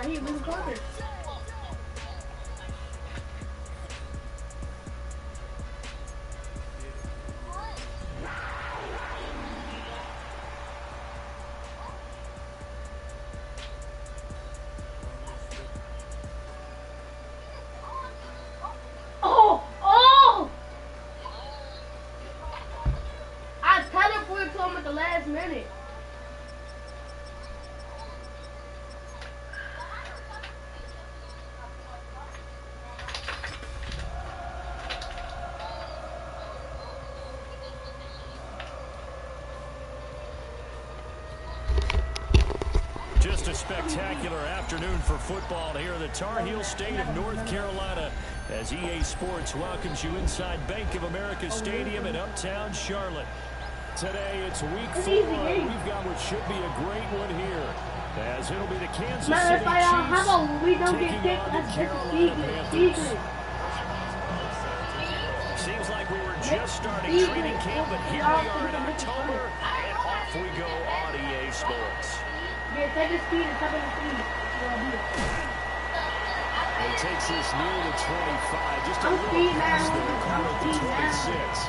I teleported to him at the last minute. Just a spectacular afternoon for football here in the Tar Heel state of North Carolina as EA Sports welcomes you inside Bank of America Stadium in uptown Charlotte. Today it's week 4 and we've got what should be a great one here as it'll be the Kansas City Chiefs taking on the Carolina Panthers. Seems like we were just starting training camp, but here we are in October and off we go on EA Sports. Yeah, take his speed and stop at the speed. He takes this near the 25, just a little past there, call it the 26.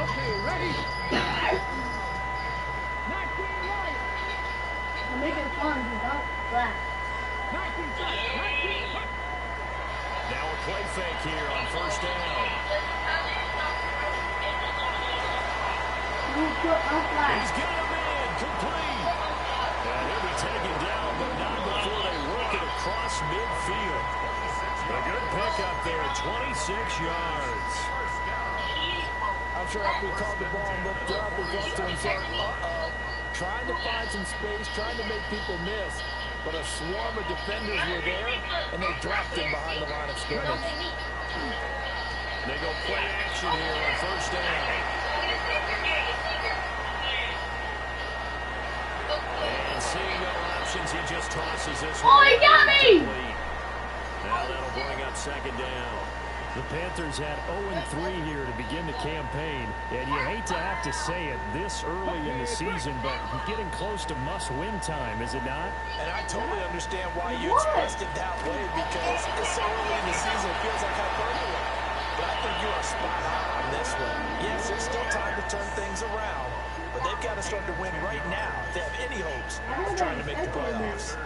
Okay, ready? I'm making fun without black. Now a play fake here on first down. He's got him in, complete. And he'll be taken down, but not before they work it across midfield. A good pickup there, 26 yards. I'm sure after he caught the ball and looked up, he thought to himself, trying to find some space, trying to make people miss. But a swarm of defenders were there, and they dropped him behind the line of scrimmage. They go play action here on first down. And seeing no options, he just tosses this one. Oh, he got me! Now that'll bring up second down. The Panthers had 0-3 here to begin the campaign, and you hate to have to say it this early in the season, but getting close to must-win time, is it not? And I totally understand why you expressed it that way, because it's so early in the season, it feels like hyperbole. But I think you are spot on this one. Yes, there's still time to turn things around, but they've got to start to win right now if they have any hopes of trying to make the playoffs.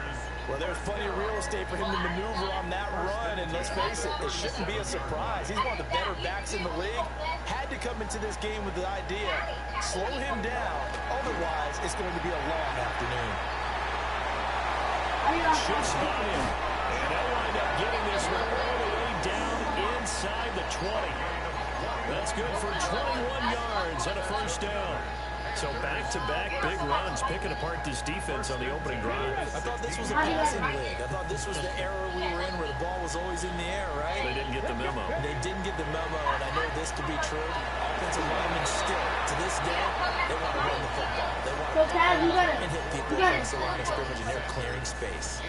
Well, there's plenty of real estate for him to maneuver on that run, and let's face it, it shouldn't be a surprise. He's one of the better backs in the league. Had to come into this game with the idea, slow him down, otherwise it's going to be a long afternoon. Should spot him, and they'll wind up getting this one all the way down inside the 20. That's good for 21 yards and a first down. So back-to-back big runs, picking apart this defense on the opening drive. I thought this was a passing league. I thought this was the era we were in where the ball was always in the air, right? They didn't get the memo. They didn't get the memo, and I know this to be true. Offensive linemen still, to this day, they want to run the football. They want to and hit people across the line of scrimmage, and they're clearing space.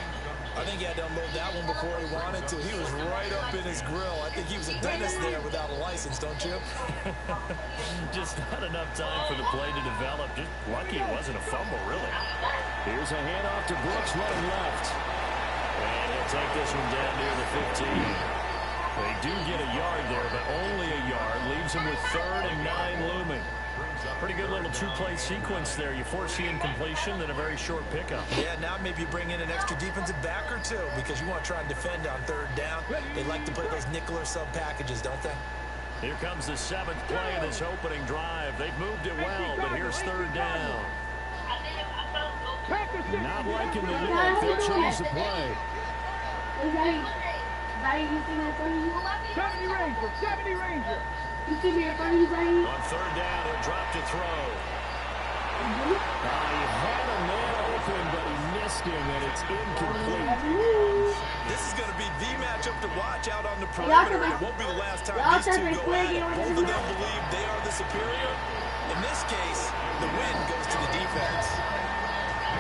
I think he had to unload that one before he wanted to. He was right up in his grill. I think he was a dentist there without a license, don't you? Just not enough time for the play to develop. Just lucky it wasn't a fumble, really. Here's a handoff to Brooks running left. And he'll take this one down near the 15. They do get a yard there, but only a yard. Leaves him with 3rd and 9 looming. Pretty good little two-play sequence there. You force the incompletion, then a very short pickup. Yeah, now maybe you bring in an extra defensive back or two because you want to try and defend on 3rd down. They like to play those nickel or sub packages, don't they? Here comes the 7th play of this opening drive. They've moved it well, but here's 3rd down. Not liking the look. They'll change the play. 70 Ranger, 70 Ranger. You see me in front of you, Zane? On 3rd down, he'll drop to throw. He had a man open, but he missed him, and it's incomplete. This is going to be the matchup to watch out on the perimeter. It won't be the last time these two go at it. Both of them believe they are the superior. In this case, the win goes to the defense.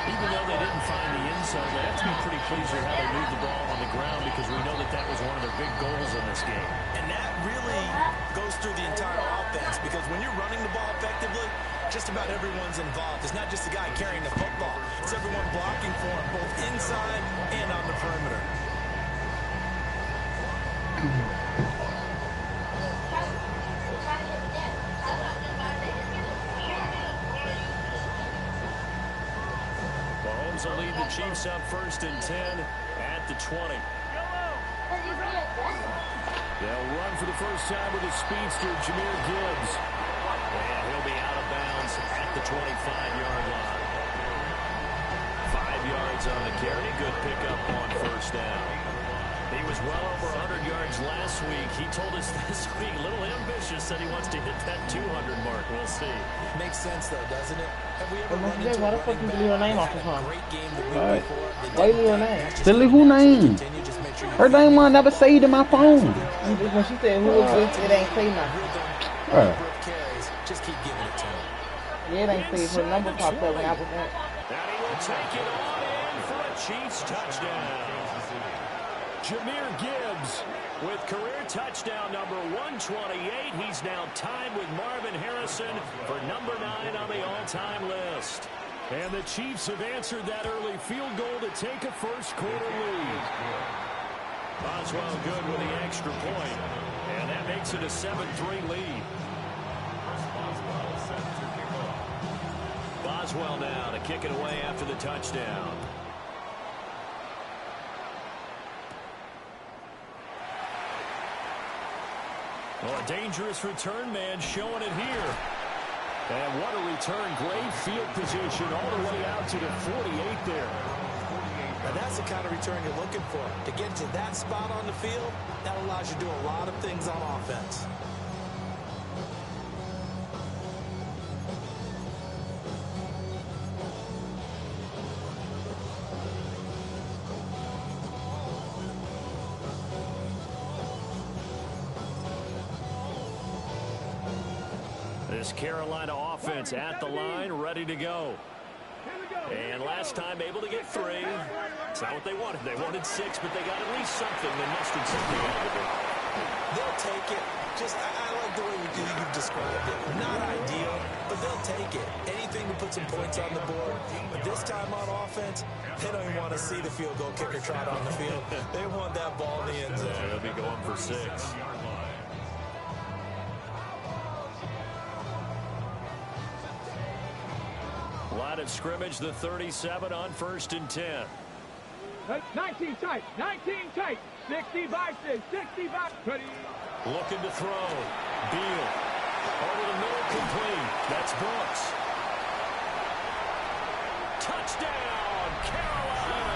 Even though they didn't find the end zone, they have to be pretty pleased with how they moved the ball on the ground because we know that was one of their big goals in this game. And that really goes through the entire offense because when you're running the ball effectively, just about everyone's involved. It's not just the guy carrying the football. It's everyone blocking for him, both inside and on the perimeter. Mahomes will lead the Chiefs up 1st and 10 at the 20. They'll run for the first time with his speedster, Jahmyr Gibbs. And he'll be out of bounds at the 25-yard line. 5 yards on the carry. Good pickup on 1st down. He was well over 100 yards last week. He told us this week, a little ambitious, said he wants to hit that 200 mark. We'll see. Makes sense, though, doesn't it? Have we ever run into Why the a fuck running you leave her back name who off had this one? a great game the week Right. before? Why you leave her name? Silly who name? Continue, just make sure you Her name was never saved in my phone. When she said who is this, it ain't say nothing. carries. Just keep giving it to him. Yeah, it ain't say her number popped up when I was at. And he will take it on in for a Chiefs touchdown. Jahmyr Gibbs with career touchdown number 128. He's now tied with Marvin Harrison for number 9 on the all-time list. And the Chiefs have answered that early field goal to take a first-quarter lead. Boswell good with the extra point. And that makes it a 7-3 lead. Boswell now to kick it away after the touchdown. Well, a dangerous return man showing it here. And what a return. Great field position all the way out to the 48 there. And that's the kind of return you're looking for. To get to that spot on the field, that allows you to do a lot of things on offense. This Carolina offense at the line, ready to go. And last time able to get 3. It's not what they wanted. They wanted 6, but they got at least something. They mustered something out of it. They'll take it. I like the way you've described it. Not ideal, but they'll take it. Anything to put some points on the board. But this time on offense, they don't even want to see the field goal kicker trot on the field. They want that ball in the end zone. They'll be going for 6. Line of scrimmage, the 37 on 1st and 10. 19 tight, 19 tight, 60 by 6, 60 by 20. Looking to throw. Beal. Over the middle, complete. That's Brooks. Touchdown, Carolina.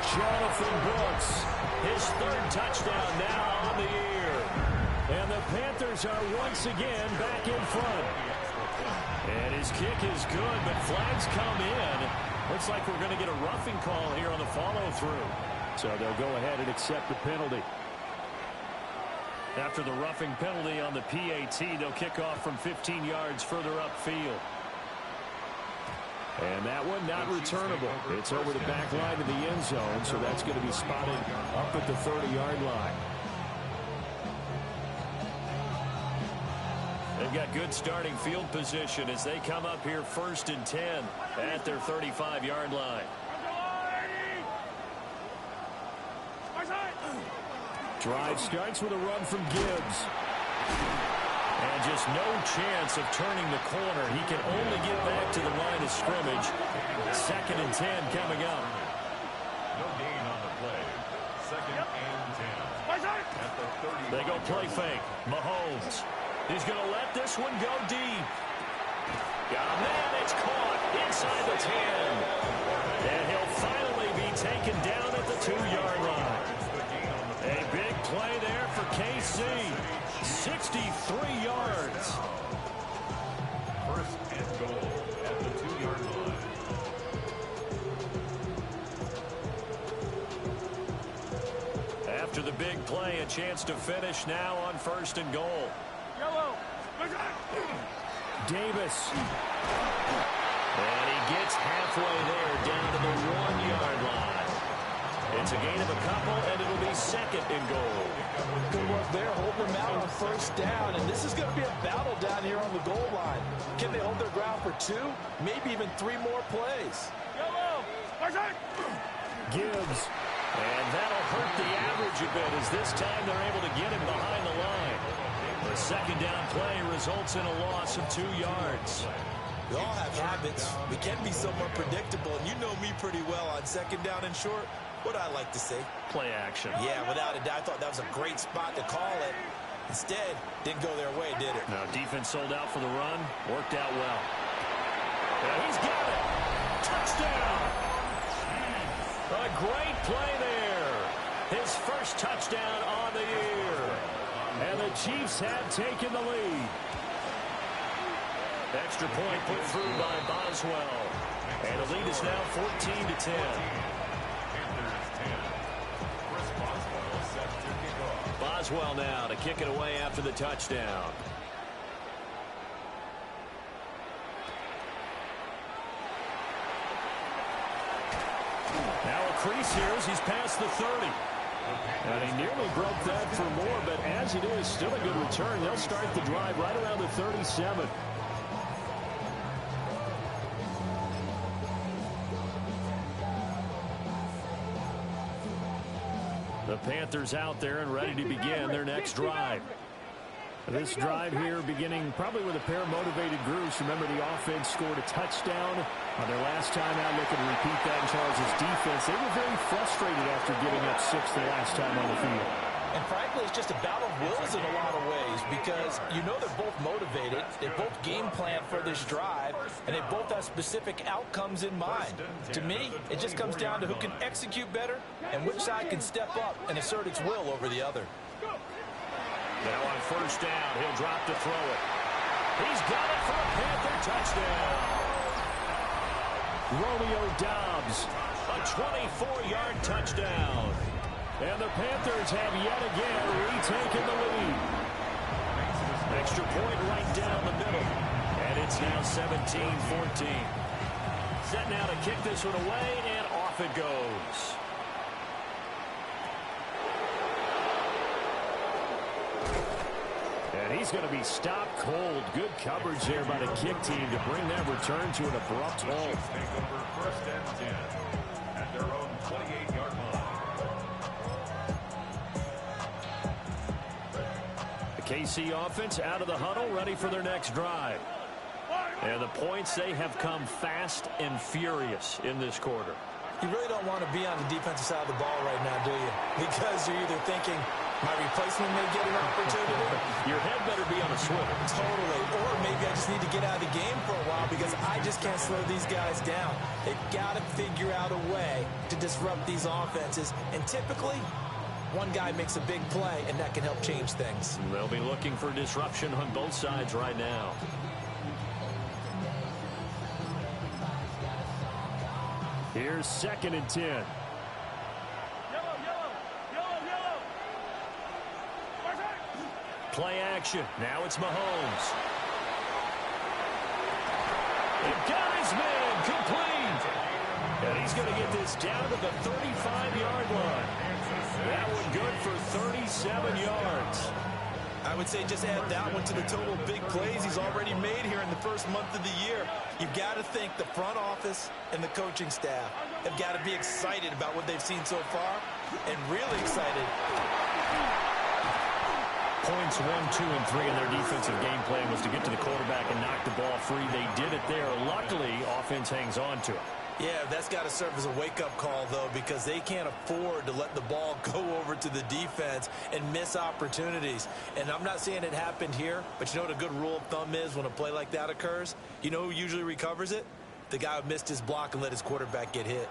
Jonathan Brooks. His 3rd touchdown now on the year. And the Panthers are once again back in front. And his kick is good, but flags come in. Looks like we're going to get a roughing call here on the follow-through. So they'll go ahead and accept the penalty. After the roughing penalty on the PAT, they'll kick off from 15 yards further upfield. And that one not returnable. It's over the back line of the end zone, so that's going to be spotted up at the 30-yard line. They've got good starting field position as they come up here 1st and 10 at their 35-yard line. Drive starts with a run from Gibbs. And just no chance of turning the corner. He can only get back to the line of scrimmage. 2nd and 10 coming up. No gain on the play. 2nd and 10. At the 30. They go play fake. Mahomes. He's going to let this one go deep. Oh, man, it's caught inside the 10. And he'll finally be taken down at the 2-yard line. A big play there for KC. 63 yards. 1st and goal at the 2-yard line. After the big play, a chance to finish now on 1st and goal. Davis. And he gets halfway there, down to the 1-yard It's a gain of a couple, and it'll be second and goal. Good work there, holding them out on first down, and this is going to be a battle down here on the goal line. Can they hold their ground for 2, maybe even 3 more plays? Gibbs, and that'll hurt the average a bit as this time they're able to get him behind the line. The second down play results in a loss of 2 yards. We all have habits. We can be somewhat predictable, and you know me pretty well on second down and short. What I like to say? Play action. Yeah, without a doubt, I thought that was a great spot to call it. Instead, didn't go their way, did it? Now, defense sold out for the run. Worked out well. And he's got it. Touchdown. A great play there. His first touchdown on the year. And the Chiefs have taken the lead. Extra point put through by Boswell. And the lead is now 14-10. Boswell now to kick it away after the touchdown. Now a crease here as he's past the 30. And he nearly broke that for more, but as it is, still a good return. They'll start the drive right around the 37. The Panthers out there and ready to begin their next drive. This drive here beginning probably with a pair of motivated groups. Remember, the offense scored a touchdown on their last time out. Looking to repeat that in Charles' defense. They were very frustrated after giving up 6 the last time on the field. And frankly, it's just a battle of wills in a lot of ways because you know they're both motivated. They both game plan for this drive, and they both have specific outcomes in mind. To me, it just comes down to who can execute better and which side can step up and assert its will over the other. Now on first down, he'll drop to throw it. He's got it for a Panther touchdown. Romeo Doubs, a 24-yard touchdown. And the Panthers have yet again retaken the lead. Extra point right down the middle. And it's now 17-14. Set now to kick this one away, and off it goes. And he's going to be stopped cold. Good coverage there by the kick team to bring that return to an abrupt halt. Take over first and 10 at their own 28-yard line. The KC offense out of the huddle, ready for their next drive. And the points, they have come fast and furious in this quarter. You really don't want to be on the defensive side of the ball right now, do you? Because you're either thinking, my replacement may get an opportunity. Your head better be on a swivel. Totally. Or maybe I just need to get out of the game for a while because I just can't slow these guys down. They've got to figure out a way to disrupt these offenses. And typically, one guy makes a big play, and that can help change things. They'll be looking for disruption on both sides right now. Here's second and 10. Play action. Now it's Mahomes. He got his man complete. And he's going to get this down to the 35-yard line. That one good for 37 yards. I would say just add that one to the total big plays he's already made here in the first month of the year. You've got to think the front office and the coaching staff have got to be excited about what they've seen so far and really excited. Points 1, 2, and 3 in their defensive game plan was to get to the quarterback and knock the ball free. They did it there. Luckily, offense hangs on to it. Yeah, that's got to serve as a wake-up call, though, because they can't afford to let the ball go over to the defense and miss opportunities. And I'm not saying it happened here, but you know what a good rule of thumb is when a play like that occurs? You know who usually recovers it? The guy who missed his block and let his quarterback get hit.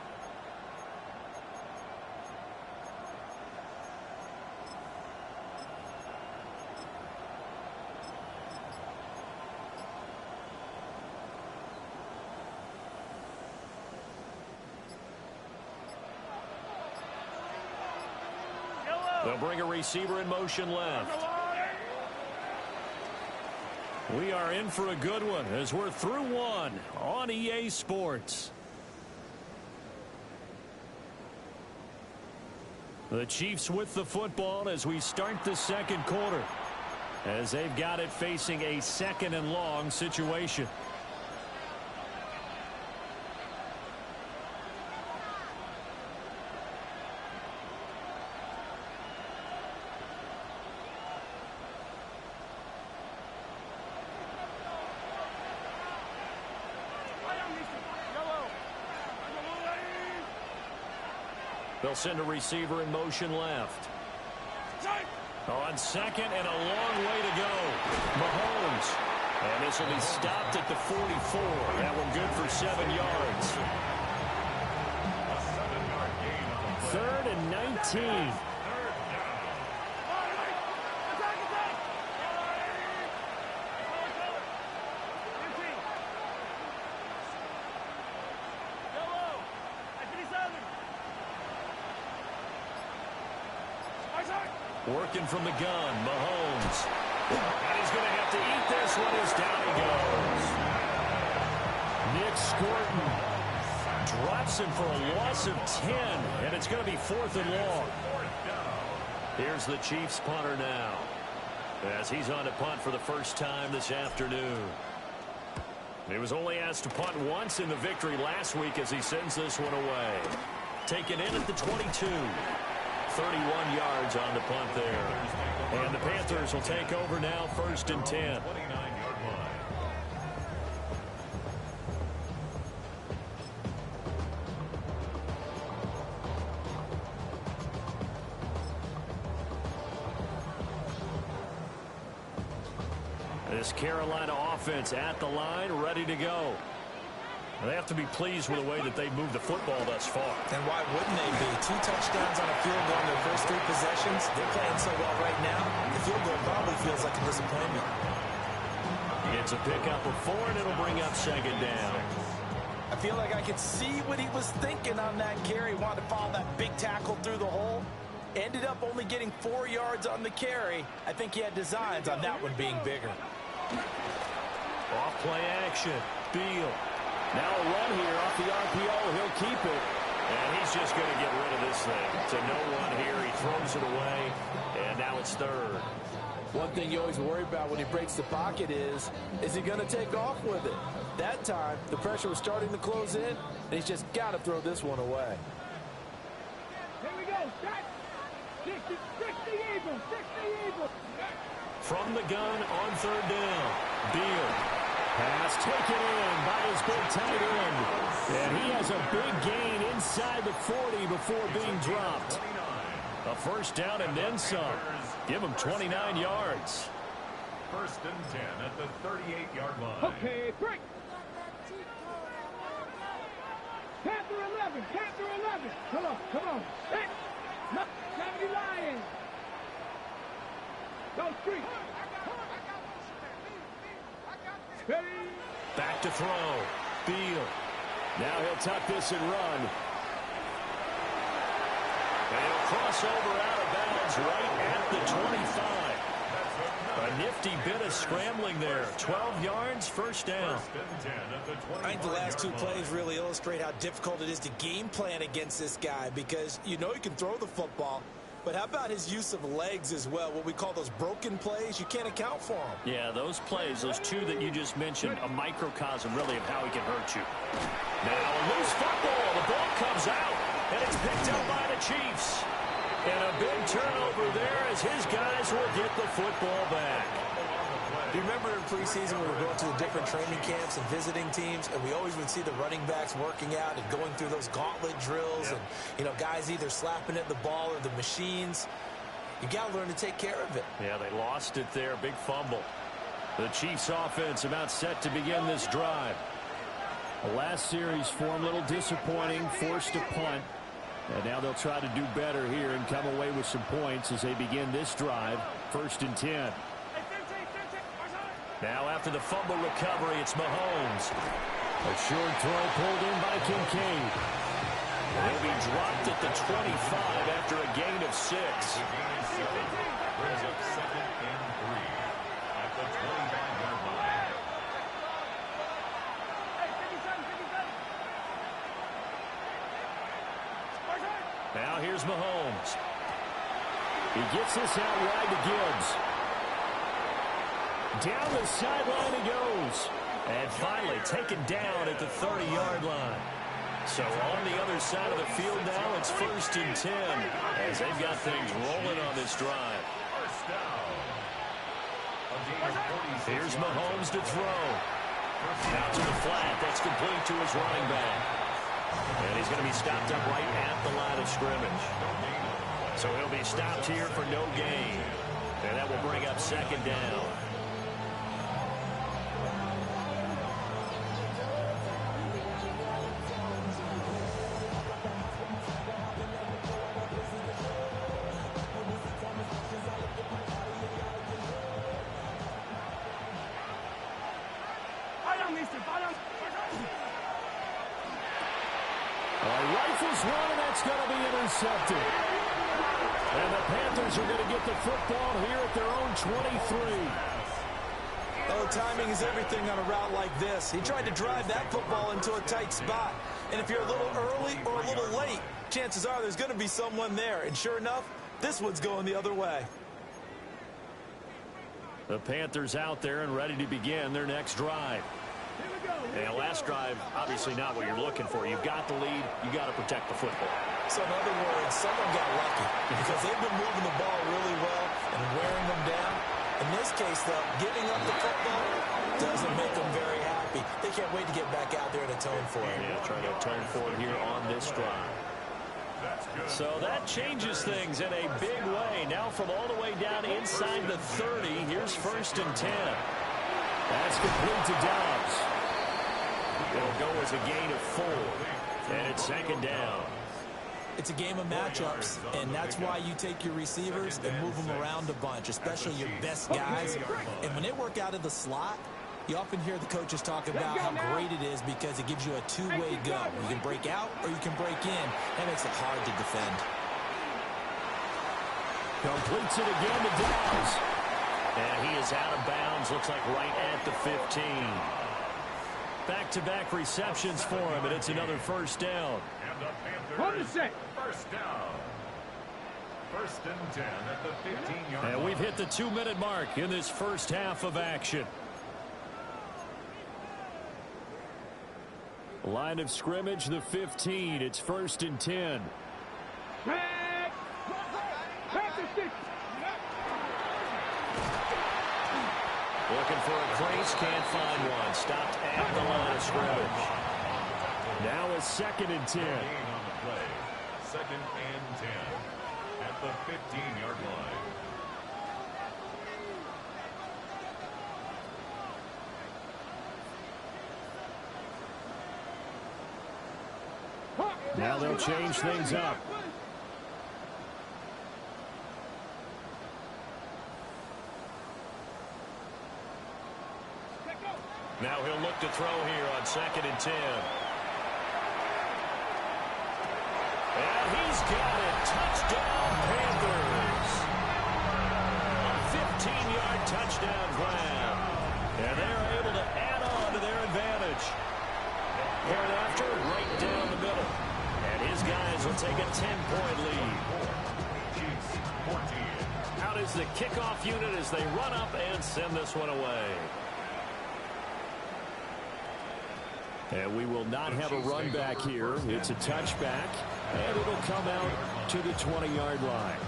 They'll bring a receiver in motion left. We are in for a good one as we're through one on EA Sports. The Chiefs with the football as we start the second quarter, as they've got it facing a second and long situation. They'll send a receiver in motion left. On second and a long way to go. Mahomes. And this will be stopped at the 44. That one good for 7 yards. A 7-yard gain on the play. Third and 19. Working from the gun, Mahomes. And he's going to have to eat this one as down he goes. Nick Scorton drops him for a loss of 10, and it's going to be 4th and long. Here's the Chiefs punter now, as he's on to punt for the first time this afternoon. He was only asked to punt once in the victory last week as he sends this one away. Taken in at the 22. 31 yards on the punt there. And the Panthers will take over now, 1st and 10. 29-yard line. This Carolina offense at the line, ready to go. They have to be pleased with the way that they moved the football thus far. And why wouldn't they be? 2 touchdowns on a field goal in their first 3 possessions. They're playing so well right now, the field goal probably feels like a disappointment. It's a pickup of 4, and it'll bring up 2nd down. I feel like I could see what he was thinking on that carry. Wanted to follow that big tackle through the hole. Ended up only getting 4 yards on the carry. I think he had designs on that one being bigger. Off play action. Beal. Now a run here off the RPO. He'll keep it. And he's just going to get rid of this thing. To no one here. He throws it away. And now it's 3rd. One thing you always worry about when he breaks the pocket is he going to take off with it? That time, the pressure was starting to close in, and he's just got to throw this one away. Here we go. 60 Eagles. 60 Eagles. From the gun on 3rd down. Beal. Pass taken in by his big tight end. And he has a big gain inside the 40 before being dropped. A 1st down and then some. Give him 29 yards. 1st and 10 at the 38-yard line. Okay, break. Panther 11. Panther 11. Come on. Come on. Hey. No, 70 Lions. Go street. Back to throw. Beal. Now he'll tuck this and run. And he'll cross over out of bounds right at the 25. A nifty bit of scrambling there. 12 yards, 1st down. 1st and 10 at the 20. I think the last 2 plays really illustrate how difficult it is to game plan against this guy, because you know he can throw the football, but how about his use of legs as well? What we call those broken plays, you can't account for them. Yeah, those plays, those 2 that you just mentioned, a microcosm really of how he can hurt you. Now a loose football. The ball comes out, and it's picked up by the Chiefs. And a big turnover there as his guys will get the football back. Do you remember in preseason we were going to the different training camps and visiting teams, and we always would see the running backs working out and going through those gauntlet drills, and, you know, guys either slapping at the ball or the machines. You got to learn to take care of it. Yeah, they lost it there. Big fumble. The Chiefs offense about set to begin this drive. The last series for them, a little disappointing, forced to punt. And now they'll try to do better here and come away with some points as they begin this drive. 1st and 10. Now after the fumble recovery, it's Mahomes. A short throw pulled in by Kincaid. He'll be dropped at the 25 after a gain of 6. Brings up 2nd and 3 at the 29-yard line. Now here's Mahomes. He gets this out wide to Gibbs. Down the sideline he goes. And finally taken down at the 30-yard line. So on the other side of the field now, it's 1st and 10 as they've got things rolling on this drive. First down. Here's Mahomes to throw. Out to the flat. That's complete to his running back. And he's going to be stopped up right at the line of scrimmage. So he'll be stopped here for no gain. And that will bring up 2nd down. Rifles one, and that's going to be intercepted. And the Panthers are going to get the football here at their own 23. Oh, timing is everything on a route like this. He tried to drive that football into a tight spot. And if you're a little early or a little late, chances are there's going to be someone there. And sure enough, this one's going the other way. The Panthers out there and ready to begin their next drive. And last drive, obviously not what you're looking for. You've got the lead. You got to protect the football. So in other words, someone got lucky because they've been moving the ball really well and wearing them down. In this case, though, giving up the football doesn't make them very happy. They can't wait to get back out there and atone for it. Yeah, trying to atone for it here on this drive. So that changes things in a big way. Now from all the way down inside the 30, here's 1st and 10. That's complete to Dobbs. It'll go as a gain of 4. And it's 2nd down. It's a game of matchups, and that's why you take your receivers and move them around a bunch, especially your best guys. And when they work out of the slot, you often hear the coaches talk about how great it is because it gives you a two-way go. You can break out or you can break in. That makes it hard to defend. Completes it again to Dobbs. And he is out of bounds, looks like right at the 15. Back-to-back receptions for him, and it's another 1st down. And the Panthers, 1st down. 1st and 10 at the 15-yard line. And we've hit the 2-minute mark in this first half of action. Line of scrimmage, the 15. It's 1st and 10. Looking for a crease, can't find one. Stopped at the line of scrimmage. Now it's 2nd and 10. Gain on the play. 2nd and 10 at the 15-yard line. Now they'll change things up. Now he'll look to throw here on 2nd and 10. And he's got it. Touchdown, Panthers. A 15-yard touchdown grab. And they're able to add on to their advantage. Thereafter, right down the middle. And his guys will take a 10-point lead. Chiefs, 14. Out is the kickoff unit as they run up and send this one away. And we will not have a run back here. It's a touchback, and it'll come out to the 20-yard line.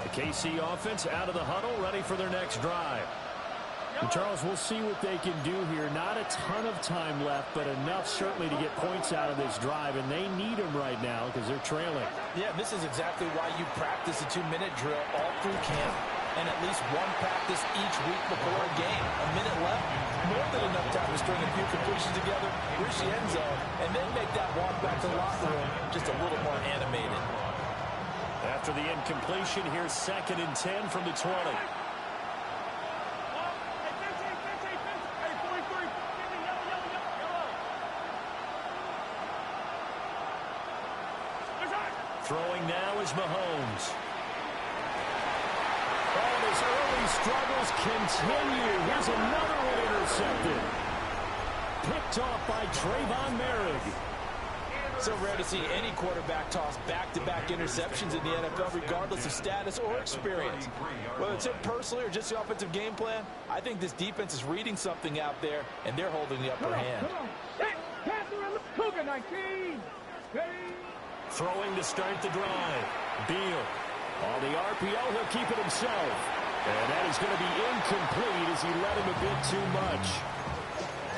The KC offense out of the huddle, ready for their next drive. And Charles, we'll see what they can do here. Not a ton of time left, but enough certainly to get points out of this drive, and they need them right now because they're trailing. Yeah, this is exactly why you practice a 2-minute drill all through camp. And at least one practice each week before a game. A minute left, more than enough time to string a few completions together, reach the end zone, and then make that walk back to the locker room just a little more animated. After the incompletion, here's 2nd and 10 from the 20. Throwing now is Mahomes. And his early struggles continue. Here's another one intercepted. Picked off by Trayvon Merrick. So rare to see any quarterback toss back-to-back interceptions in the NFL, regardless of status or experience. Whether it's him personally or just the offensive game plan, I think this defense is reading something out there, and they're holding the upper hand. Throwing to start the drive. Beal. On the RPO, he'll keep it himself. And that is going to be incomplete as he led him a bit too much.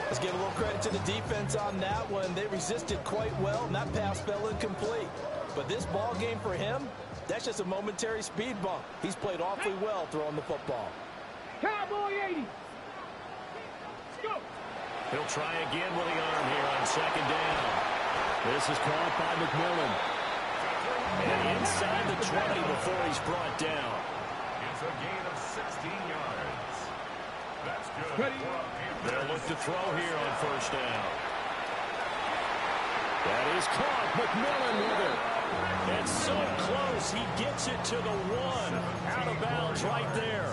Let's give a little credit to the defense on that one. They resisted quite well, and that pass fell incomplete. But this ball game for him, that's just a momentary speed bump. He's played awfully well throwing the football. Cowboy 80. Let's go. He'll try again with the arm here on second down. This is caught by McMillan. And inside the 20 before he's brought down. It's a gain of 16 yards. That's good. Ready. They'll look to throw here on first down. That is caught. McMillan with it. It's so close. He gets it to the 1. Out of bounds right there.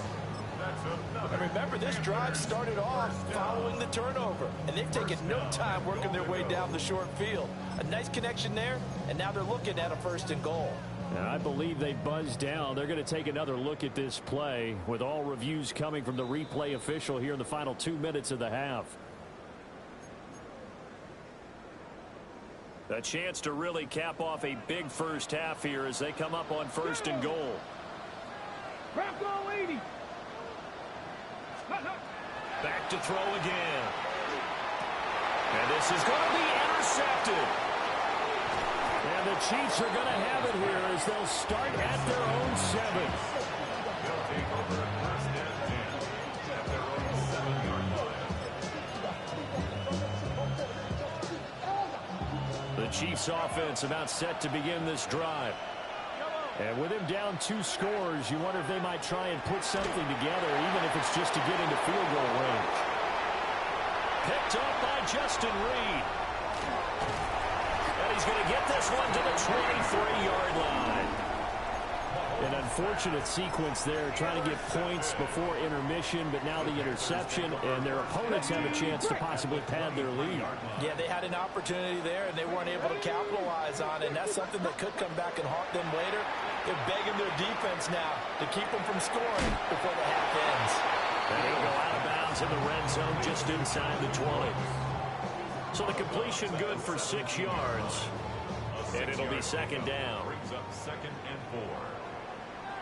And remember, this drive started off following the turnover. And they've taken no time working their way down the short field. A nice connection there, and now they're looking at a 1st and goal. And I believe they buzzed down. They're going to take another look at this play with all reviews coming from the replay official here in the final 2 minutes of the half. A chance to really cap off a big first half here as they come up on 1st and goal. Bronco 80. Back to throw again. And this is going to be intercepted. And the Chiefs are going to have it here as they'll start at their own 7. They'll take over 1st and 10 at their own 7-yard line. The Chiefs offense about set to begin this drive. And with him down 2 scores, you wonder if they might try and put something together, even if it's just to get into field goal range. Picked up by Justin Reed. And he's going to get this one to the 23-yard line. An unfortunate sequence there, trying to get points before intermission, but now the interception, and their opponents have a chance to possibly pad their lead. Yeah, they had an opportunity there, and they weren't able to capitalize on it, and that's something that could come back and haunt them later. They're begging their defense now to keep them from scoring before the half ends. And he'll go out of bounds in the red zone just inside the 20. So the completion good for 6 yards, and it'll be second down. Brings up 2nd and 4.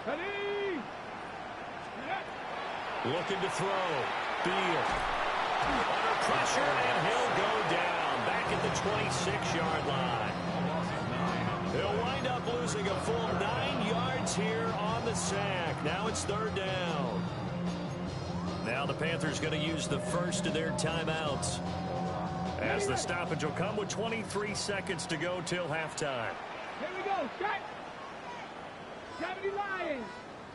Ready. Looking to throw. Beal. Under pressure, and he'll go down. Back at the 26-yard line. He'll wind up losing a full 9 yards here on the sack. Now it's 3rd down. Now the Panthers going to use the first of their timeouts, as the stoppage will come with 23 seconds to go till halftime. Here we go. Shot. 70 Lions.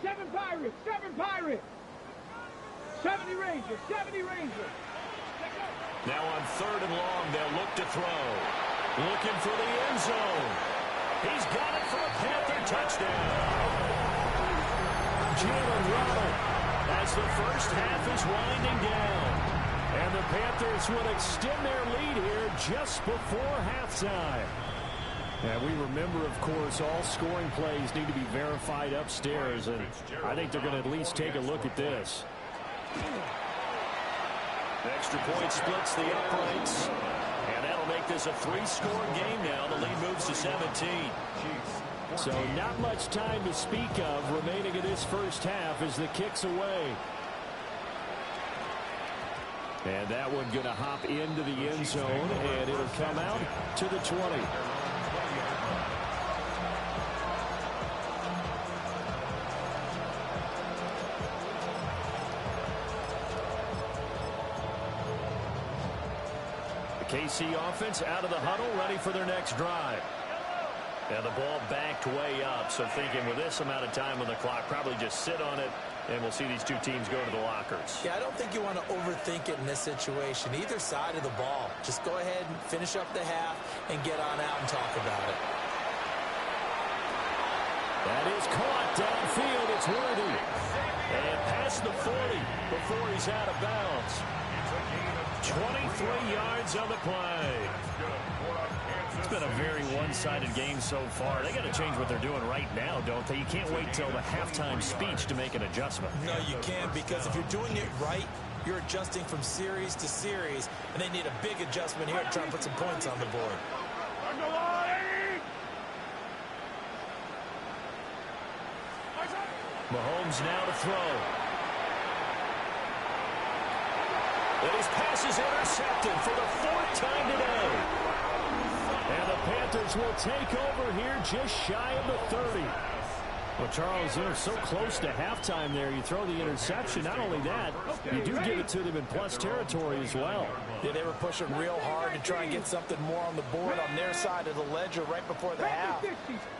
7 Pirates. 7 Pirates. 70 Rangers. 70 Rangers. Now on 3rd and long, they'll look to throw. Looking for the end zone. He's got it for a Panther touchdown. Jalen Waddle, as the first half is winding down. And the Panthers will extend their lead here just before halftime. And we remember, of course, all scoring plays need to be verified upstairs. And I think they're going to at least take a look at this. The extra point splits the uprights. And that'll make this a 3-score game now. The lead moves to 17. So not much time to speak of remaining in this first half as the kick's away. And that one going to hop into the end zone, and it'll come out to the 20. KC offense out of the huddle, ready for their next drive. And the ball backed way up, so thinking with this amount of time on the clock, probably just sit on it, and we'll see these two teams go to the lockers. Yeah, I don't think you want to overthink it in this situation. Either side of the ball. Just go ahead and finish up the half and get on out and talk about it. That is caught downfield. It's Worthy. And past the 40 before he's out of bounds. 23 yards on the play. It's been a very one-sided game so far. They got to change what they're doing right now, don't they? You can't wait till the halftime speech to make an adjustment. No, you can't, because if you're doing it right, you're adjusting from series to series, and they need a big adjustment here to try and put some points on the board. Mahomes now to throw. And his pass is intercepted for the 4th time today. And the Panthers will take over here just shy of the 30. Well, Charles, so close to halftime there. You throw the interception. Not only that, you do give it to them in plus territory as well. Yeah, they were pushing real hard to try and get something more on the board on their side of the ledger right before the half.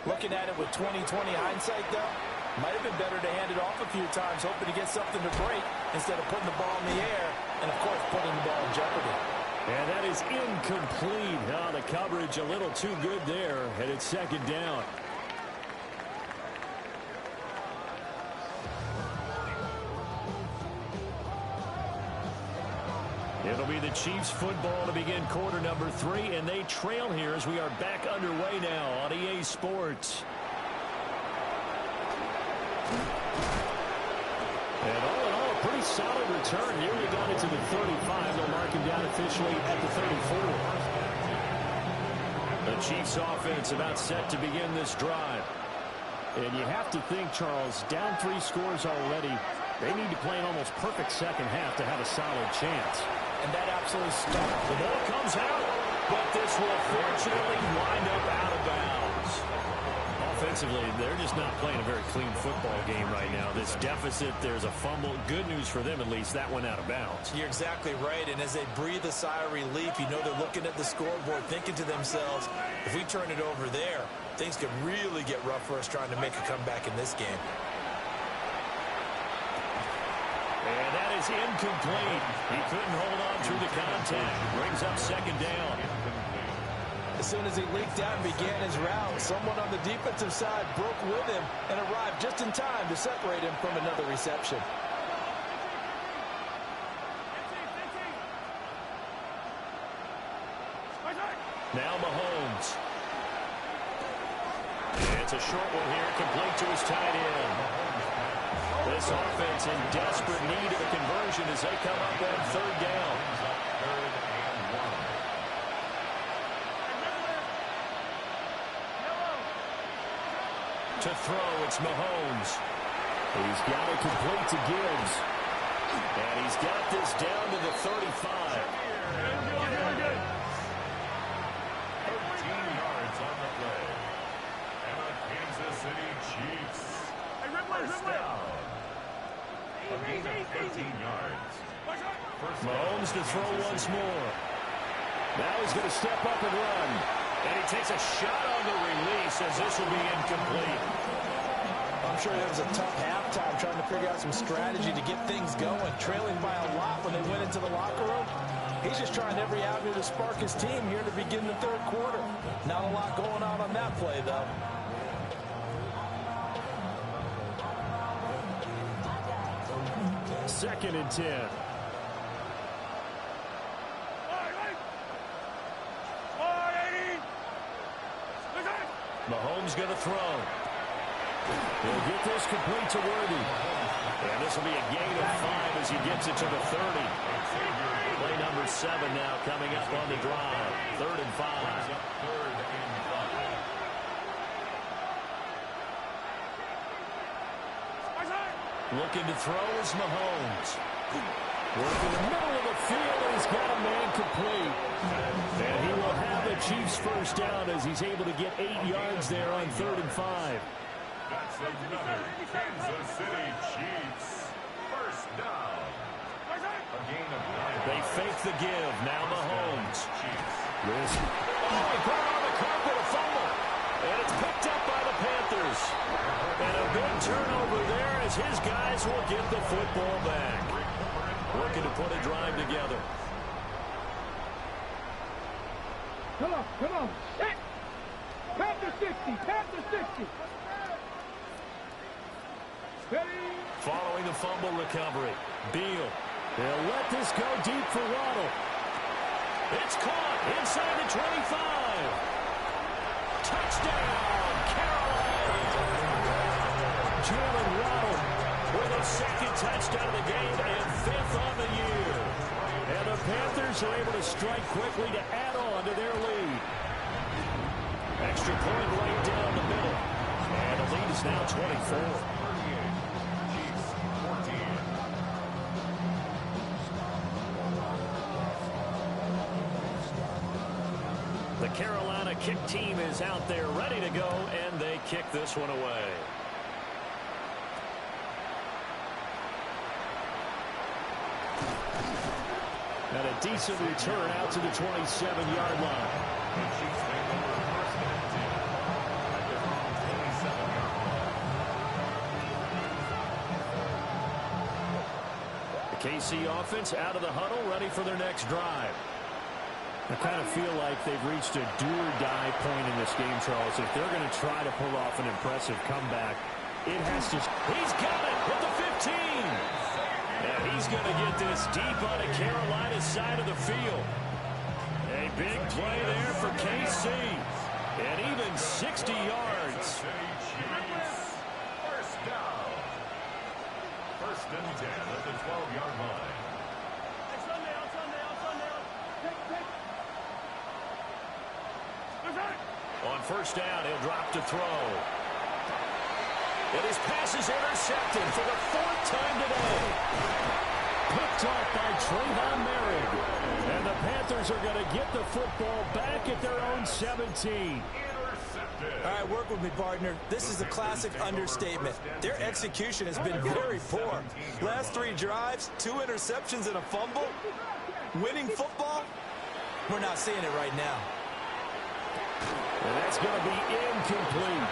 Looking at it with 20/20 hindsight, though, might have been better to hand it off a few times, hoping to get something to break instead of putting the ball in the air and, of course, putting the ball in jeopardy. And that is incomplete. Oh, the coverage a little too good there, and it's 2nd down. It'll be the Chiefs football to begin quarter number 3, and they trail here as we are back underway now on EA Sports. And all in all, a pretty solid return. Nearly got it to the 35. They'll mark him down officially at the 34. The Chiefs offense about set to begin this drive. And you have to think, Charles, down 3 scores already. They need to play an almost perfect second half to have a solid chance. And that absolutely stopped. The ball comes out, but this will fortunately wind up out of bounds. Offensively, they're just not playing a very clean football game right now. This deficit, there's a fumble. Good news for them, at least. That went out of bounds. You're exactly right. And as they breathe a sigh of relief, you know they're looking at the scoreboard, thinking to themselves, if we turn it over there, things could really get rough for us trying to make a comeback in this game. And that is incomplete. He couldn't hold on through the contact. Brings up 2nd down. As soon as he leaked out and began his route, someone on the defensive side broke with him and arrived just in time to separate him from another reception. Now Mahomes. It's a short one here, complete to his tight end. This offense in desperate need of a conversion as they come up on 3rd down. To throw, it's Mahomes. He's got it complete to Gibbs. And he's got this down to the 35. 13 yards on the play. And the Kansas City Chiefs. First down. A gain of 13 yards. Mahomes to throw once more. Now he's going to step up and run. And he takes a shot on the release as this will be incomplete. I'm sure it was a tough halftime trying to figure out some strategy to get things going. Trailing by a lot when they went into the locker room. He's just trying every avenue to spark his team here to begin the 3rd quarter. Not a lot going on that play, though. Second and 10. Mahomes going to throw. He'll get this complete to Worthy. And this will be a gain of 5 as he gets it to the 30. Play number 7 now coming up on the drive. 3rd and 5. Looking to throw is Mahomes. Working the middle of the field, and he's got a man complete. And he will have the Chiefs first down as he's able to get 8 yards there on 3rd and 5. That's another Kansas City Chiefs. First down. A gain of 9. They fake the give. Now Mahomes. Chiefs. Risk. Oh, he put it on the carpet, a fumble. And it's picked up by the Panthers. And a big turnover there as his guys will get the football back. Looking to put a drive together. Come on. Set. Panther 60. Following the fumble recovery, Beal. They'll let this go deep for Waddle. It's caught inside the 25. Touchdown, Carolina. Jalen Waddle with a second touchdown of the game and 5th on the year. And the Panthers are able to strike quickly to add on to their lead. Extra point right down the middle. And the lead is now 24. The Carolina kick team is out there ready to go, and they kick this one away. And a decent return out to the 27-yard line. The KC offense out of the huddle, ready for their next drive. I kind of feel like they've reached a do-or-die point in this game, Charles. If they're going to try to pull off an impressive comeback, it has to... He's got it at the 15. And he's going to get this deep on the Carolina side of the field. A big play there for KC. And even 60 yards. First down. First and 10 at the 12-yard line. On first down, he'll drop to throw. And his pass is intercepted for the 4th time today. Picked off by Trayvon Merritt. And the Panthers are going to get the football back at their own 17. All right, work with me, partner. This is a classic understatement. Their execution has been very poor. Last 3 drives, 2 interceptions and a fumble. Winning football? We're not seeing it right now. And that's going to be incomplete.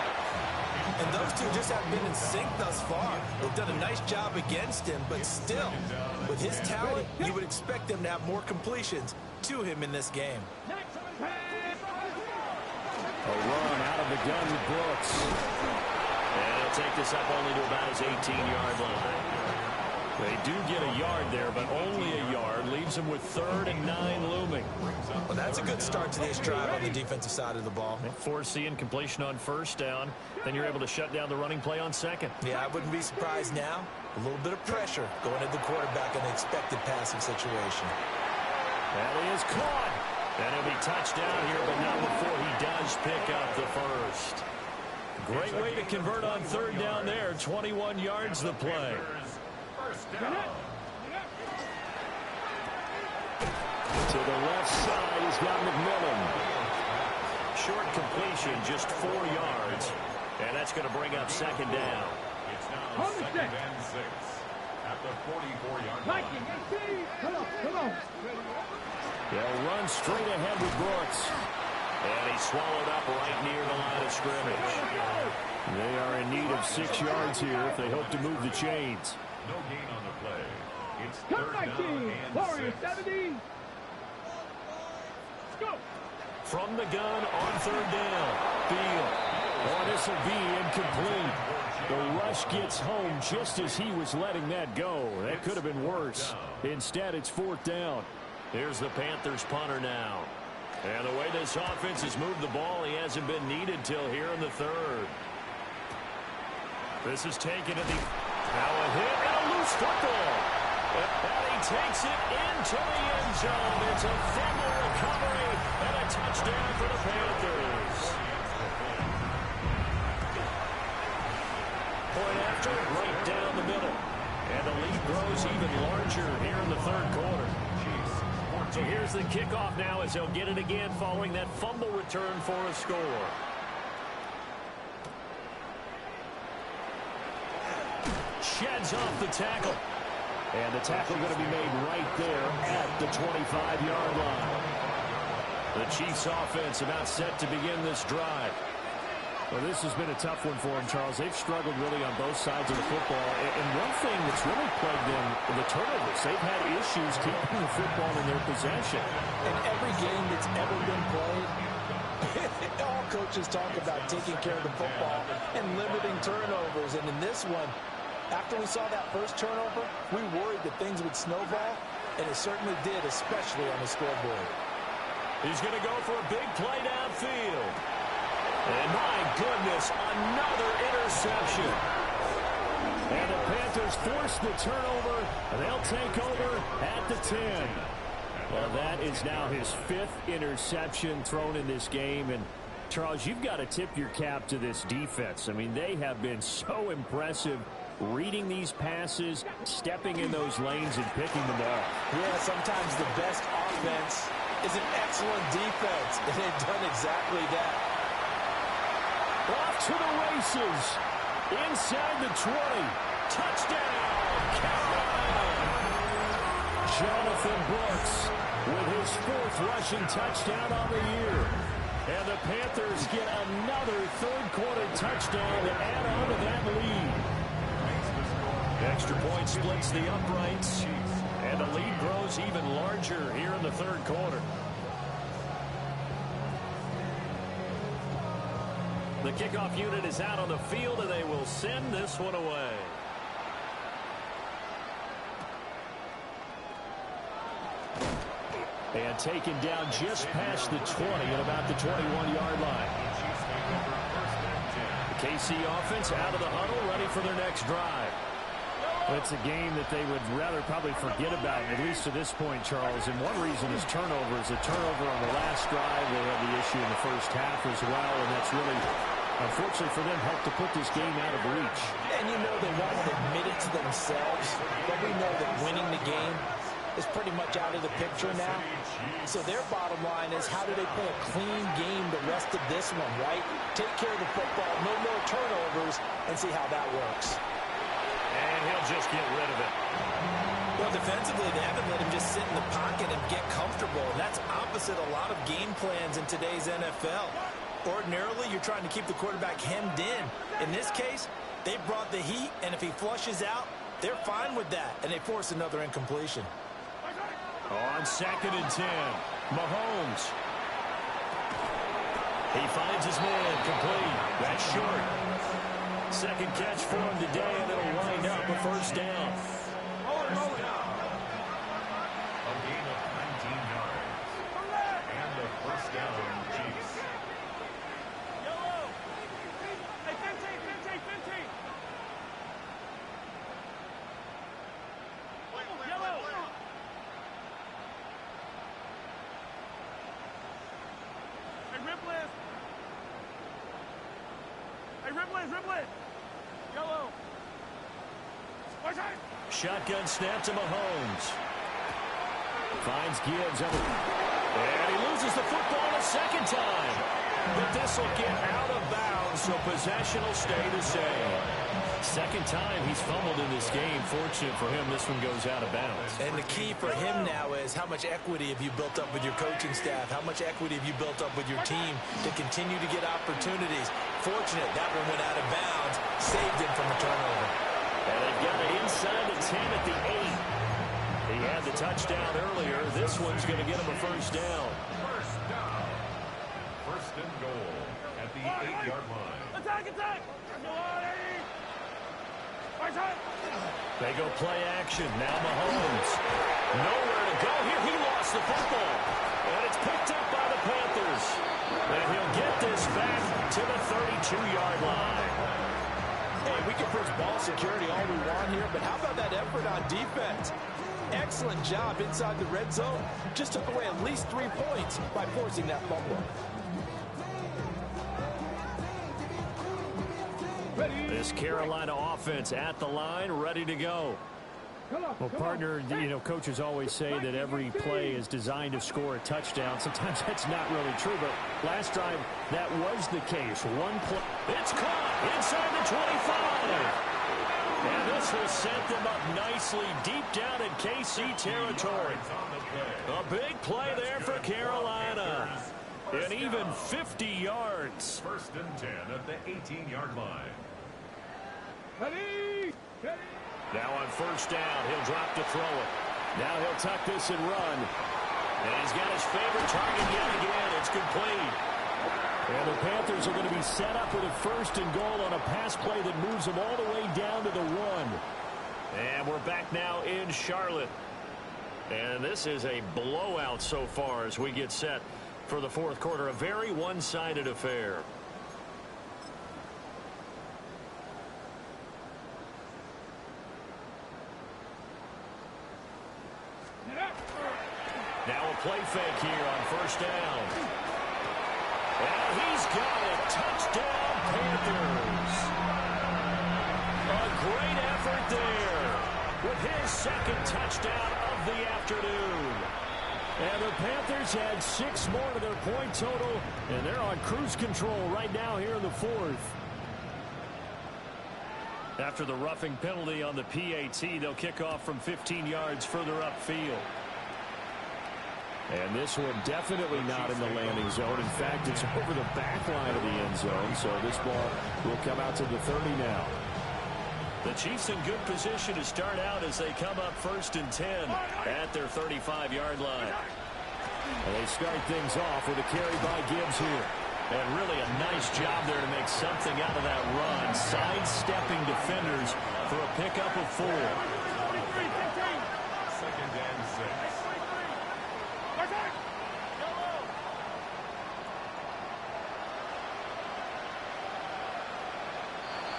And those two just haven't been in sync thus far. They've done a nice job against him, but still, with his talent, you would expect them to have more completions to him in this game. A run out of the gun with Brooks. And he'll take this up only to about his 18-yard line. They do get a yard there, but only a yard. Leaves them with 3rd and 9 looming. Well, that's a good start to this drive on the defensive side of the ball. They force the incompletion on first down. Then you're able to shut down the running play on second. Yeah, I wouldn't be surprised now. A little bit of pressure going at the quarterback in an expected passing situation. That is caught. And he'll be touched down here, but not before he does pick up the first. Great way to convert on 3rd down there. 21 yards the play. To the left side, he's got McMillan. Short completion, just 4 yards. And that's going to bring up 2nd down. It's now 2nd and 6 at the 44-yard line. Come on. They'll run straight ahead with Brooks. And he's swallowed up right near the line of scrimmage. They are in need of 6 yards here if they hope to move the chains. No gain on the play. It's Come 3rd back, down team. and Warrior 6. 70. Let's go. From the gun on 3rd down. Field. Oh, this will be incomplete. The rush gets home just as he was letting that go. That could have been worse. Instead, it's 4th down. Here's the Panthers punter now. And the way this offense has moved the ball, he hasn't been needed till here in the 3rd. This is taken at the... Now a hit and a loose football. And he takes it into the end zone. It's a fumble recovery and a touchdown for the Panthers. Point after, right down the middle. And the lead grows even larger here in the 3rd quarter. So here's the kickoff now as they'll get it again following that fumble return for a score. Sheds off the tackle. And the tackle going to be made right there at the 25-yard line. The Chiefs offense about set to begin this drive. Well, this has been a tough one for them, Charles. They've struggled really on both sides of the football. And one thing that's really plagued them, the turnovers. They've had issues keeping the football in their possession. In every game that's ever been played, all coaches talk about taking care of the football and limiting turnovers. And in this one, after we saw that first turnover, we worried that things would snowball, and it certainly did, especially on the scoreboard. He's going to go for a big play downfield. And my goodness, another interception. And the Panthers force the turnover. They'll take over at the 10. Well, that is now his 5th interception thrown in this game. And, Charles, you've got to tip your cap to this defense. I mean, they have been so impressive reading these passes, stepping in those lanes, and picking them off. Yeah, sometimes the best offense is an excellent defense, and they've done exactly that. Off to the races. Inside the 20. Touchdown, Carolina. Jonathan Brooks with his 4th rushing touchdown on the year. And the Panthers get another 3rd-quarter touchdown to add on to that lead. Extra point splits the uprights, and the lead grows even larger here in the 3rd quarter. The kickoff unit is out on the field, and they will send this one away. And taken down just past the 20 at about the 21-yard line. The KC offense out of the huddle, ready for their next drive. It's a game that they would rather probably forget about, at least to this point, Charles. And one reason is turnovers. A turnover on the last drive. They had the issue in the first half as well, and that's really, unfortunately for them, helped to put this game out of reach. And you know they won't admit it to themselves, but we know that winning the game is pretty much out of the picture now. So their bottom line is, how do they play a clean game the rest of this one, right? Take care of the football, no more turnovers, and see how that works. And he'll just get rid of it. Well, defensively, they haven't let him just sit in the pocket and get comfortable. And that's opposite a lot of game plans in today's NFL. Ordinarily, you're trying to keep the quarterback hemmed in. In this case, they brought the heat, and if he flushes out, they're fine with that, and they force another incompletion. On 2nd and 10, Mahomes. He finds his man, complete. That's short. 2nd catch for him today, and it'll wind up a 1st down. A gain of 19 yards. And a 1st down, Chiefs. Hey, 15. Yellow. Hey, Ripley. Yellow. Shotgun snap to Mahomes. Finds Gibbs. And he loses the football a 2nd time. But this will get out of bounds, so possession will stay the same. 2nd time he's fumbled in this game. Fortunate for him, this one goes out of bounds. And the key for him now is, how much equity have you built up with your coaching staff? How much equity have you built up with your team to continue to get opportunities? Fortunate that one went out of bounds, saved him from a turnover. And they've got it inside the 10 at the 8. He had the touchdown earlier. This one's going to get him a 1st down. 1st down. 1st and goal at the 8-yard line. Attack! They go play action. Now Mahomes. Nowhere to go here. He lost the football. And it's picked up by the Panthers. And he'll get this back to the 32-yard line. Hey, we can push ball security all we want here, but how about that effort on defense? Excellent job inside the red zone. Just took away at least 3 points by forcing that fumble. This Carolina offense at the line, ready to go. Well, partner, you know, coaches always say that every play is designed to score a touchdown. Sometimes that's not really true, but last drive, that was the case. One play. It's caught inside the 25. And this will set them up nicely deep down in KC territory. A big play there for Carolina. And even 50 yards. 1st and 10 at the 18-yard line. Now on 1st down, he'll drop to throw it. Now he'll tuck this and run. And he's got his favorite target yet again. It's complete. And the Panthers are going to be set up with a 1st and goal on a pass play that moves them all the way down to the 1. And we're back now in Charlotte. And this is a blowout so far as we get set for the fourth quarter. A very one-sided affair. Now a play fake here on first down. And he's got it. Touchdown, Panthers. A great effort there with his second touchdown of the afternoon. And the Panthers had 6 more to their point total, and they're on cruise control right now here in the fourth. After the roughing penalty on the PAT, they'll kick off from 15 yards further upfield. And this one definitely not in the landing zone. In fact, it's over the back line of the end zone, so this ball will come out to the 30 now. The Chiefs in good position to start out as they come up 1st and 10 at their 35-yard line. And they start things off with a carry by Gibbs here. And really a nice job there to make something out of that run, sidestepping defenders for a pickup of 4. 2nd and 6.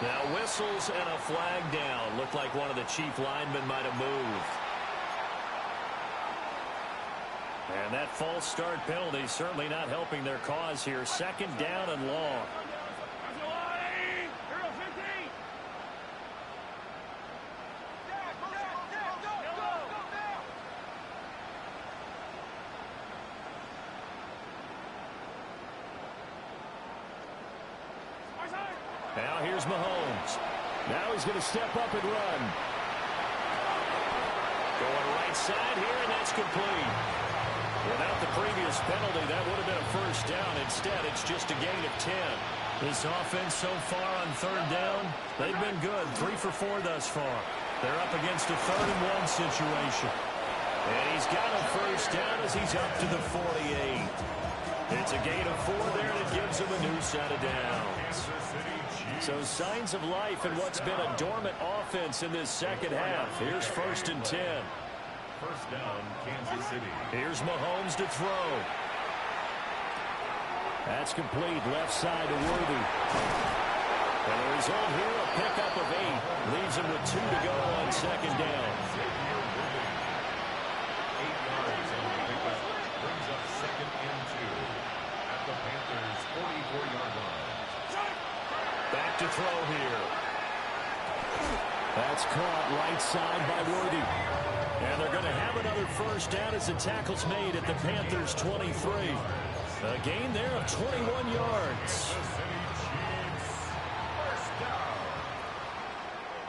Now whistles and a flag down. Looked like one of the Chief linemen might have moved. And that false start penalty certainly not helping their cause here. 2nd down and long. Now here's Mahomes. Now he's going to step up and run. Going right side here, and that's complete. Without the previous penalty, that would have been a first down. Instead, it's just a gain of 10. This offense so far on 3rd down, they've been good. 3 for 4 thus far. They're up against a 3rd and 1 situation. And he's got a first down as he's up to the 48. It's a gain of 4 there, and it gives him a new set of downs. So signs of life in what's been a dormant offense in this second half. Here's 1st and 10. First down, Kansas City. Here's Mahomes to throw. That's complete. Left side to Worthy. And the result here, a pickup of 8. Leaves him with 2 to go on 2nd down. 8 yards on the pickup. Brings up 2nd and 2 at the Panthers' 44-yard line. Back to throw here. That's caught right side by Worthy. And they're going to have another first down as the tackle's made at the Panthers' 23. A gain there of 21 yards.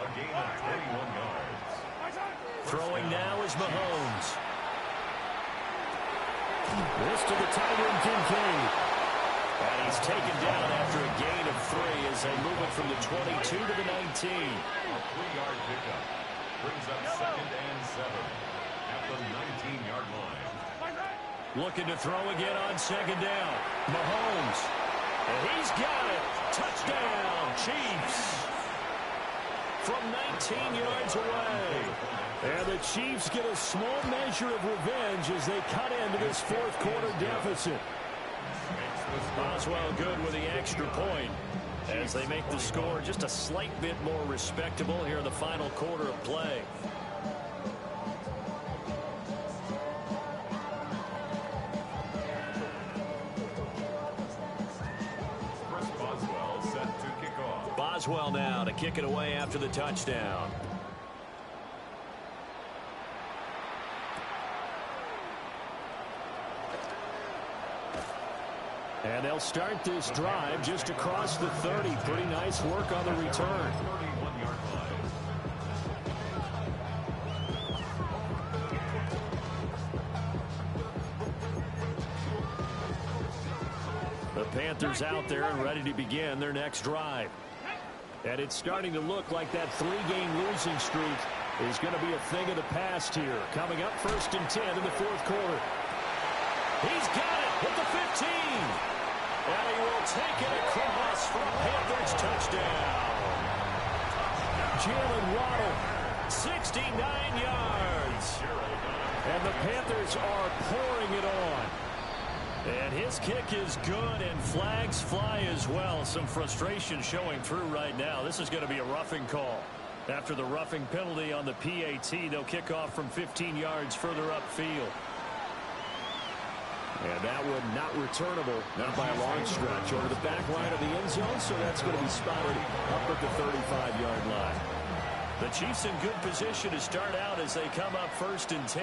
A gain of 21 yards. Throwing now is Mahomes. This to the tight end, Kincaid. And he's taken down after a gain of 3 as they move it from the 22 to the 19. A 3-yard pickup. Brings up 2nd and 7 at the 19-yard line. Looking to throw again on 2nd down. Mahomes. And he's got it. Touchdown, Chiefs. From 19 yards away. And the Chiefs get a small measure of revenge as they cut into this fourth quarter deficit. Boswell good with the extra point as they make the score just a slight bit more respectable here in the final quarter of play. Chris Boswell set to kick off. Boswell now to kick it away after the touchdown. And they'll start this drive just across the 30. Pretty nice work on the return. 31-yard line. The Panthers out there and ready to begin their next drive. And it's starting to look like that 3-game losing streak is going to be a thing of the past here. Coming up 1st and 10 in the fourth quarter. He's got it with the 15. And he will take it across for a Panthers touchdown. Jalen Waddle, 69 yards. And the Panthers are pouring it on. And His kick is good, and flags fly as well. Some frustration showing through right now. This is going to be a roughing call. After the roughing penalty on the PAT, they'll kick off from 15 yards further upfield. And that one not returnable, not by a long stretch, over the back line of the end zone, so that's going to be spotted up at the 35-yard line. The Chiefs in good position to start out as they come up 1st and 10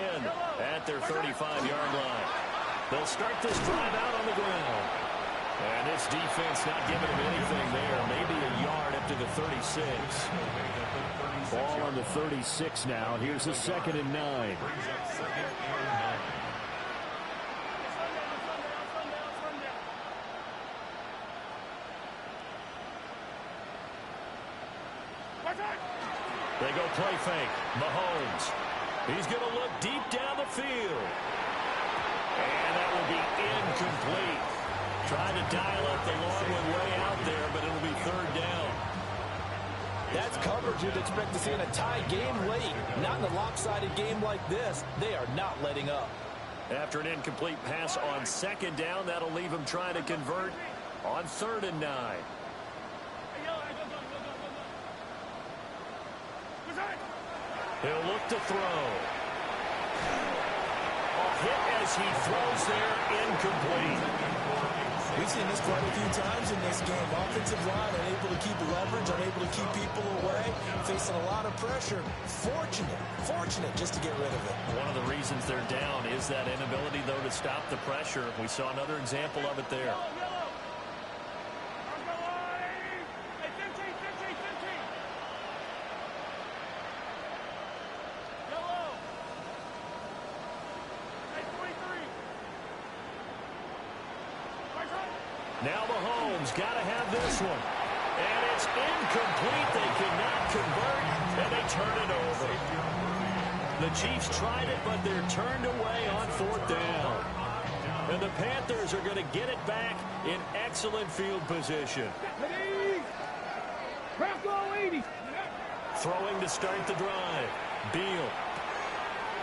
at their 35-yard line. They'll start this drive out on the ground. And this defense not giving them anything there. Maybe a yard up to the 36. Ball on the 36 now. Here's a 2nd and 9. They go play fake. Mahomes. He's going to look deep down the field. And that will be incomplete. Trying to dial up the long one way out there, but it'll be 3rd down. That's coverage you'd expect to see in a tie game late. Not in a lopsided game like this. They are not letting up. After an incomplete pass on 2nd down, that'll leave him trying to convert on 3rd and 9. He'll look to throw. A hit as he throws there, incomplete. We've seen this quite a few times in this game. Offensive line unable to keep leverage, unable to keep people away, facing a lot of pressure. Fortunate just to get rid of it. One of the reasons they're down is that inability, though, to stop the pressure. We saw another example of it there. Now Mahomes got to have this one. And it's incomplete. They cannot convert, and they turn it over. The Chiefs tried it, but they're turned away on 4th down. And the Panthers are going to get it back in excellent field position. Throwing to start the drive. Beal.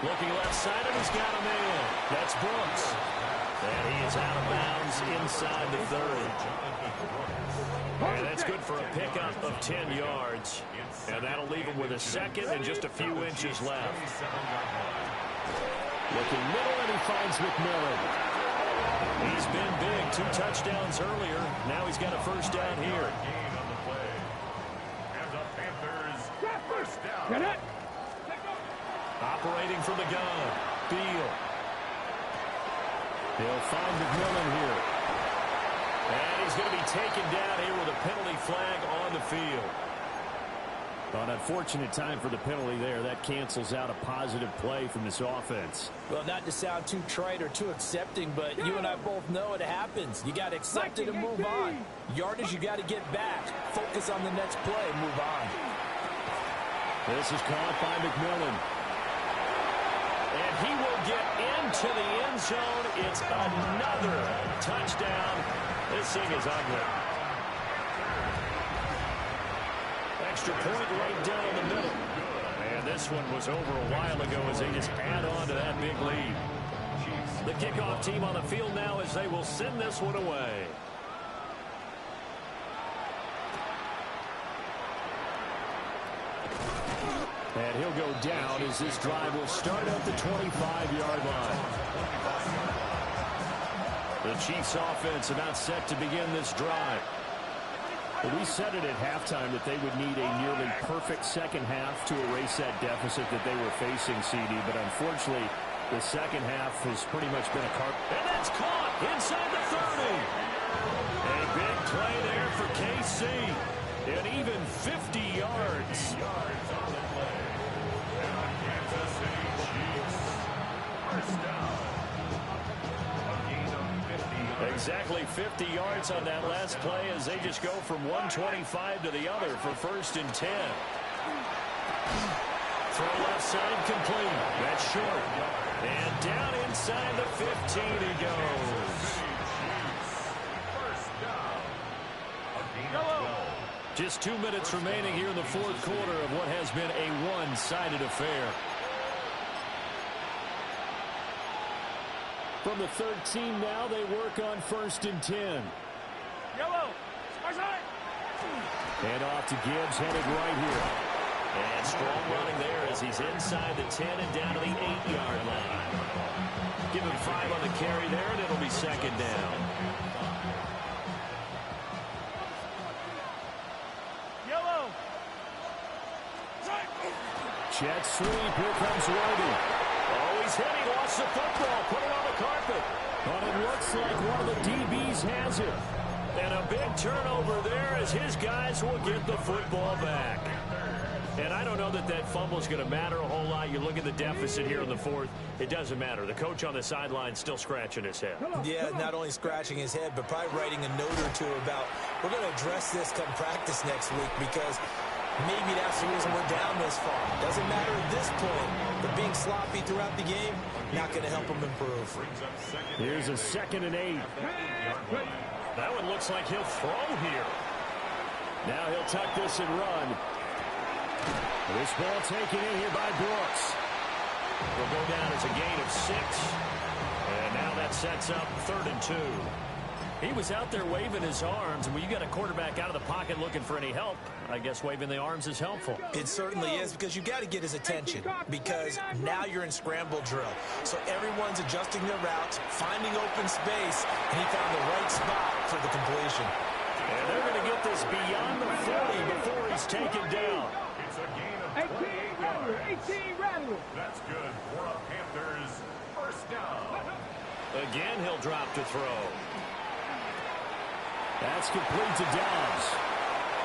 Looking left side, and he's got a man. That's Brooks. And he is out of bounds inside the 30. And that's good for a pickup of 10 yards. And that'll leave him with a 2nd and just a few inches left. Looking middle, and he finds McMillan. He's been big. 2 touchdowns earlier. Now he's got a 1st down here. Operating from the gun. Beal. He'll find McMillan here. And he's going to be taken down here with a penalty flag on the field. An unfortunate time for the penalty there. That cancels out a positive play from this offense. Well, not to sound too trite or too accepting, but you and I both know it happens. You got to accept it and move on. Yardage, you got to get back. Focus on the next play and move on. This is caught by McMillan. And he will get into the end zone. It's another touchdown. This thing is ugly. Extra point right down the middle. And this one was over a while ago as they just add on to that big lead. The kickoff team on the field now as they will send this one away. And he'll go down as this drive will start at the 25-yard line. The Chiefs offense about set to begin this drive. Well, we said it at halftime that they would need a nearly perfect second half to erase that deficit that they were facing, CD. But unfortunately, the second half has pretty much been a carp. And that's caught inside the 30. A big play there for KC. And even 50 yards. Exactly 50 yards on that last play as they just go from 125 to the other for 1st and 10. Throw left side complete. That's short. And down inside the 15 he goes. Just 2 minutes remaining here in the 4th quarter of what has been a one-sided affair. From the 13 now, they work on 1st and 10. Yellow. Hand off to Gibbs, headed right here. And strong running there as he's inside the 10 and down to the 8-yard line. Give him 5 on the carry there, and it'll be 2nd down. Yellow. Jet sweep, here comes Roby. Oh, he's hit, he lost the football, put it on the carpet. But it looks like one of the DBs has it. And a big turnover there as his guys will get the football back. And I don't know that that fumble is going to matter a whole lot. You look at the deficit here in the 4th. It doesn't matter. The coach on the sideline still scratching his head. Yeah, not only scratching his head, but probably writing a note or two about, we're going to address this come practice next week because maybe that's the reason we're down this far. Doesn't matter at this point, but being sloppy throughout the game, not going to help him improve. Here's a 2nd and 8. That one looks like he'll throw here. Now he'll tuck this and run. This ball taken in here by Brooks. Will go down as a gain of 6. And now that sets up 3rd and 2. He was out there waving his arms, and when you got a quarterback out of the pocket looking for any help, I guess waving the arms is helpful. It certainly is, because you got to get his attention, because now you're in scramble drill. So everyone's adjusting their routes, finding open space, and he found the right spot for the completion. And they're going to get this beyond the 40 before he's taken down. It's a gain of 18 Rattler. That's good for a Panthers first down. Again, he'll drop to throw. That's complete to Dobbs.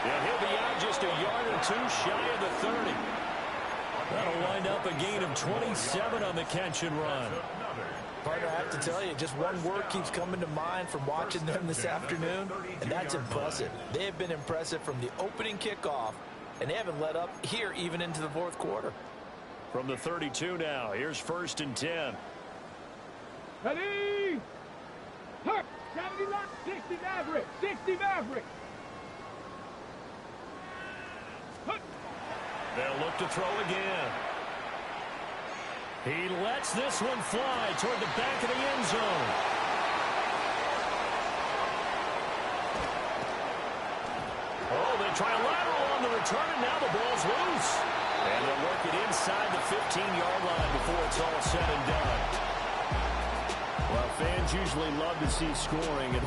And he'll be out just a yard or 2 shy of the 30. That'll wind up a gain of 27 on the catch and run. Partner, I have to tell you, just one word keeps coming to mind from watching them this afternoon, and that's impressive. They have been impressive from the opening kickoff, and they haven't let up here even into the 4th quarter. From the 32 now, here's 1st and 10. Ready? Hurt. 70 line. 60 Maverick. 60 Maverick. Hut. They'll look to throw again. He lets this one fly toward the back of the end zone. Oh, they try a lateral on the return, and now the ball's loose. And they'll work it inside the 15-yard line before it's all said and done. Well, fans usually love to see scoring.